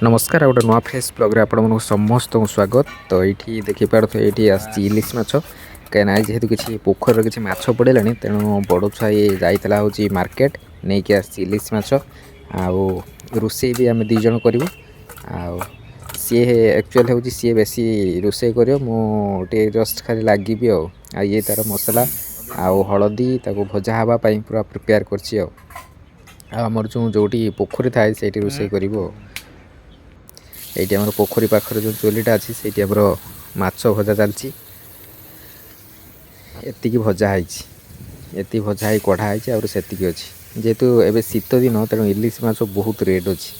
नमस्कार गोटे नुआ फ्रेश ब्लॉग आपण मन समस्त स्वागत। तो ये देखिपे ये आसी इलिश माछ कहीं जेहेतु किसी पोखर किसी माछ पड़ेगा तेणु बड़ छुआ ये जाइला हूँ मार्केट नहीं कि आसी इलिश माछ आउ रोषे भी आम दीज करूँ सी एक्चुअल हूँ सी बेसी रोषे कर मुझे जस्ट खाली लगे ये तार मसला आउ हलदी भजा हाँपाई पूरा प्रिपेयर करमर जो पोखरी थाए से रोषे करूँ। ये आम पोखरी पाखर जो चुलीटा अच्छी से माछ भजा चलती एति भजा ये भजा ही कढ़ाई और से अच्छी जेहेतु एवं शीत दिन तेणु इलिश माछ बहुत रेट अच्छी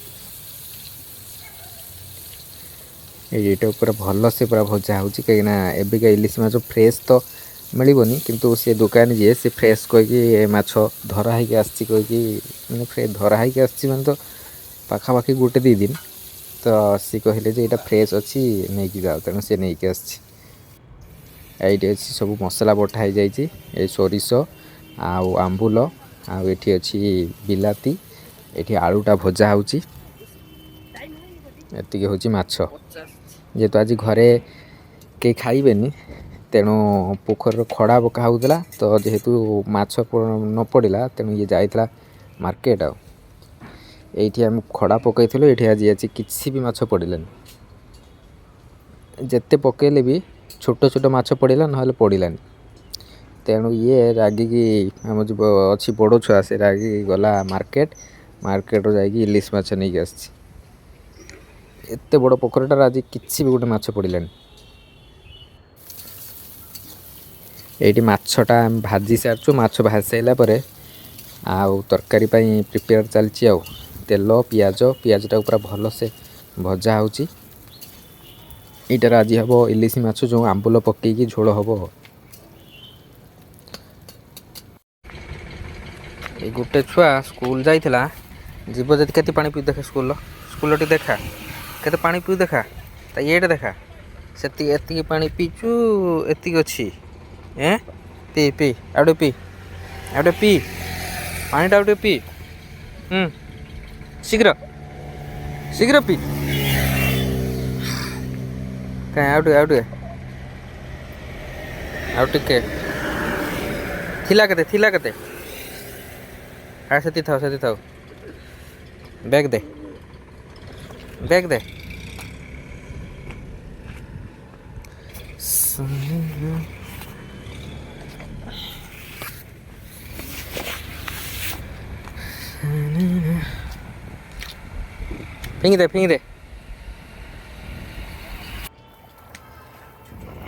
ये पूरा भल से पूरा भजा हो कहीं इलिश माछ फ्रेश तो मिलनी किंतु से दुकान जी से फ्रेश कहीकि माछ धरा होगी आसी मैंने फ्रेश धरा होगी आसी मैंने तो पाखापाखि गोटे दी दिन तो सी कहले जे यहाँ फ्रेश अच्छी नहीं कि जाओ तेणु सी नहीं कि आसटी अच्छी सब मसला बटा जाइए सोरिष आउ आंबुल आठी अच्छी बिलाती ये आलूटा भजा होती हूँ माछ जेहेतु आज घरे कई खाइबेनी तेणु पोखर खड़ा पका होता तो जेहेतु माछ न पड़ा तेणु ये जाइला मार्केट ये आम खड़ा पकईलु ये आज आज किसी भी माछ पड़ानी जिते पकईले भी छोट छोट माछ पड़ा ना पड़ानी तेणु ये रागिकी आम जो अच्छी बड़ छुआ से रागिकी गला मार्केट मार्केट जाकि इलिश माछ नहीं आसती एत बड़ पोखरटार आज किसी भी गोटे माछ पड़ानी ये माछटा भाजी सारचु माछ भाजी सारापर आउ तरकारी प्रिपेयर चलती आउ तेल पियाजटा पूरा भल से भजा होची इटार आज हम इलिश माछ जो आंबुल पकईकी झोल हम ये गोटे छुआ स्कूल जाइला जीव जब के पानी पी देखा स्कूल देखा के पानी पी देखा ये देखा से पानी पीचु एति अच्छी पी पी आउटे पी पानीटा आउटे पी शीघ्र शीघ्र पी कहीं आउटे आउटे थिला केते हाँ से थाओ बैग दे फिंग दे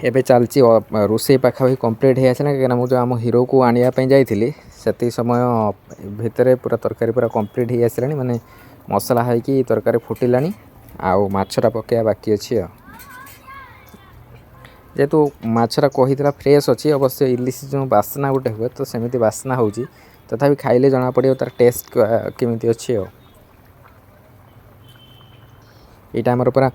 एबे चलची रोषे पाखापाखि कम्प्लीट हो आसला कहीं मुझे आम हीरो को आने जाइली से समय भितर पूरा तरकारी पूरा कम्प्लीट हो आसला माने मसला होगी तरकारी फुटिला आउ माछटा पकड़ा बाकी अच्छी जेहेतु माछटा कही फ्रेश अच्छी अवश्य इलिश जो बास्ना गोटे हुए तो सेमती बास्ना हो तथापि खाइले जना पड़ो तार टेस्ट केमी अच्छी यहाँ आमर पूरा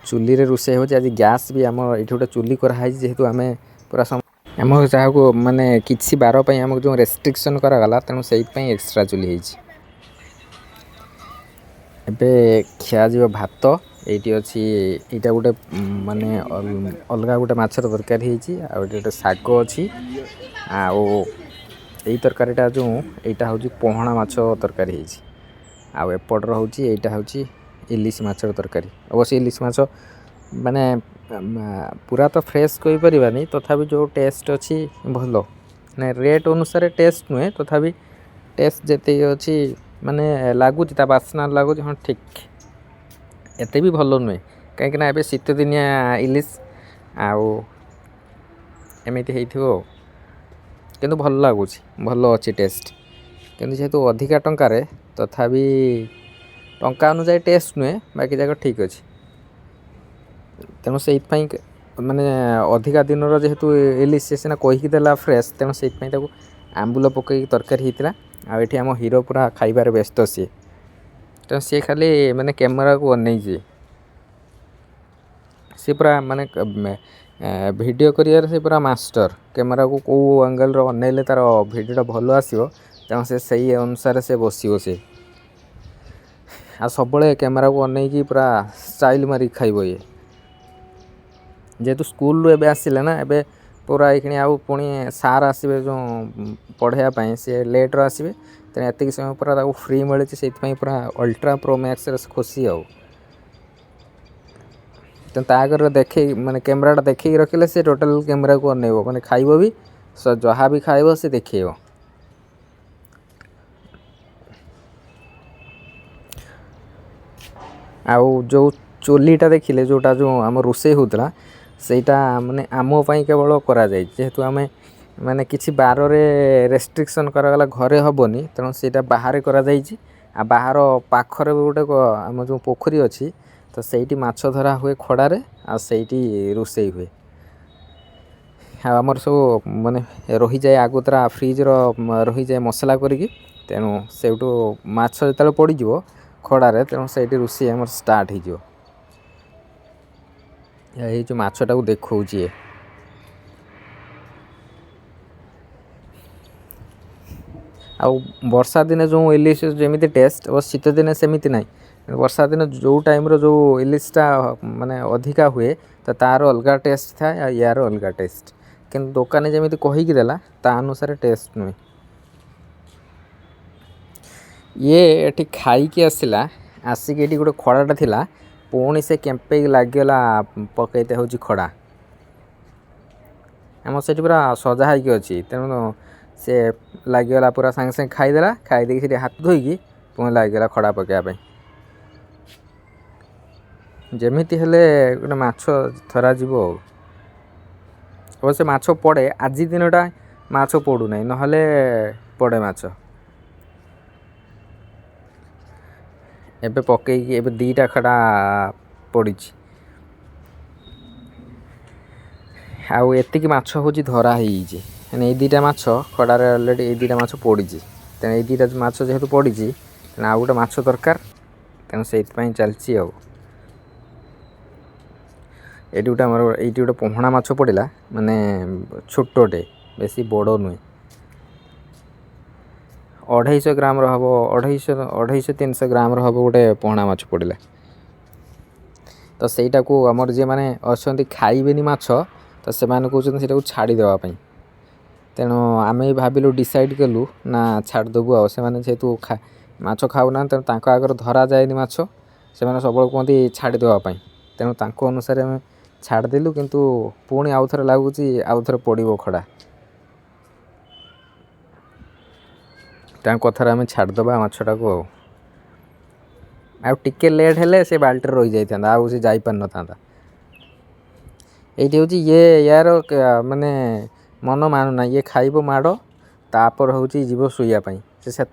चुली रे रोषे हो आज गैस भी आम ये गोटे चुली कराई जेहेतु आम पूरा आम जहाँ को माने किसी बार आम जो रेस्ट्रिक्शन करागला तेणु से एक्सट्रा चुली एबे खिया जी भात ये अच्छी यहाँ गोटे माने अलग गोटे माछर तरकारी गोटे शाग अच्छी आई तरकारीटा जो यहाँ हूँ पोहणा माछ तरकारी आउपटर हूँ यहाँ हूँ इलिश माछर तरकारी अवश्य इलिश माछ माने पूरा तो फ्रेश कही पारानी तथापि जो टेस्ट अच्छी भल ना रेट अनुसार टेस्ट नुहे तथापि टेस्ट जिते अच्छी माने लगुच बास्ना लगुच हाँ ठीक एत भी भल नुहे कहीं एबे शीत दिनिया इलिश आमती हो किंतु भल लगुच भल अच्छी टेस्ट किंतु जेहेतु अधिका टंकार तथापि टंका अनुसार टेस्ट नुहे बाकी जाक ठीक अच्छे तेणु से माने अधिका दिन जेहेतु इलिश सीना कहीदेला फ्रेश तेणु से आंबुल पकई तरकारी होता आम हीरो पूरा खाइबार व्यस्त सी तेणु सी खाली माने कैमेरा को अनई सी पूरा माने वीडियो करियर से पूरा मास्टर कैमेरा को कौ एंगल अनैले तार वीडियोटा भल आसो तेणु से सही अनुसार से बस आ सब कैमेरा को अनेक पूरा स्टाइल मारिक खाइब ये जेहेतु स्कूल रू एबे आसिले ना एबे पूरा ये आउ पुणी सार आसवे जो पढ़ाई सी लेट्रे आसवे तेना एतिक समय पूरा फ्री मिली से पूरा अल्ट्रा प्रो मैक्स खुशी आउ तो तागर देखे माने कैमराटा देखी रखिले से टोटल कैमरा को अनेब माने खाइब भी जहाँ भी खाइब से देखिए आउ जो चुलीटा देखिले जोटा जो आम रोषे होता सेटा माने आम पाई केवल करा जाए जेहेतु आम माने किसी बार रेस्ट्रिक्शन करागला घरे हेनी तेणु सेटा बाहर करा जाइए आ बाहर पाखरे गोटे आम जो पोखरी अच्छी तो सही माछ धरा हुए खड़ारे आ सही रोषे हुए आमर सब माने रही जाए आगुतरा फ्रिज रही जाए मसला करी तेणु से माछ जो पड़ खड़ारे तेणु से रोषे आम स्टार्ट हो जो माछटा को देखा आउ वर्षा दिन जो इलिश जमी टेस्ट और शीत दिन सेमती ना वर्षा दिन जो टाइम जो इलिशटा माने अधिका हुए तो तार अलग टेस्ट थाए यार अलग टेस्ट कि दुकानी जमी कहीकि देला ता अनुसार टेस्ट नुहे ये एटी खाई आसला आसिक ये गोटे खड़ाटा थिला पुणी से केम्पे लगिगला पकईते हूँ खड़ा आम से पूरा सजा होगी अच्छी तेणु से लगिगला पूरा सांगे सांगे खाईदेला खाईदे से हाथ धोईकी पुणी लगिगला खड़ा पकड़ा जमीती हेले गोटे माछ धरा जीव अवश्य माछ पड़े आज दिनटा माछ पड़ूना नहले पड़े माछ एबे पकईकी एबे दीटा खड़ा पड़ी आउ एतिक माछ हूँ धरा होने ये दीटा माछ खड़ारे अलरेडी ये दीटा माछ पड़ी तेणु ये दीटा माछ जेहेतु पड़ी तेणु आउ गोटे माछ दरकार तेणु से चलती आउ ये गोटे आम ये गोटे पहणा माछ पड़ा माने छोटे बेसी बड़ नुहे 250 ग्राम हम 250-300 ग्राम हम गोटे पहणा माछ पड़ा तो सहीटा को आमर जी मैंने अच्छा खाइबेनी माछ तो से कहते छाड़ी देवाई तेणु आम भाविलु डिसाइड कलु ना छाड़देबू आ जेहेतु माछ खाऊना तेणु आगर धरा जाए माछ से सब कहते छाड़ी देवाई तेणु अनुसार आम छाड़देलु किंतु पुणी आउ थे लगुच आउ थे पड़ो खड़ा कथार आम छाड़देबा माछटा को टिके लेट हेले से बाल्टी रही जाता आउ से जापार न था ये हूँ ये यार माने मन मानुना ये खाइब माड़ तापर हूँ जीव शुआपाई से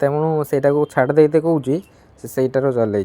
छाड़ देते कौच से चल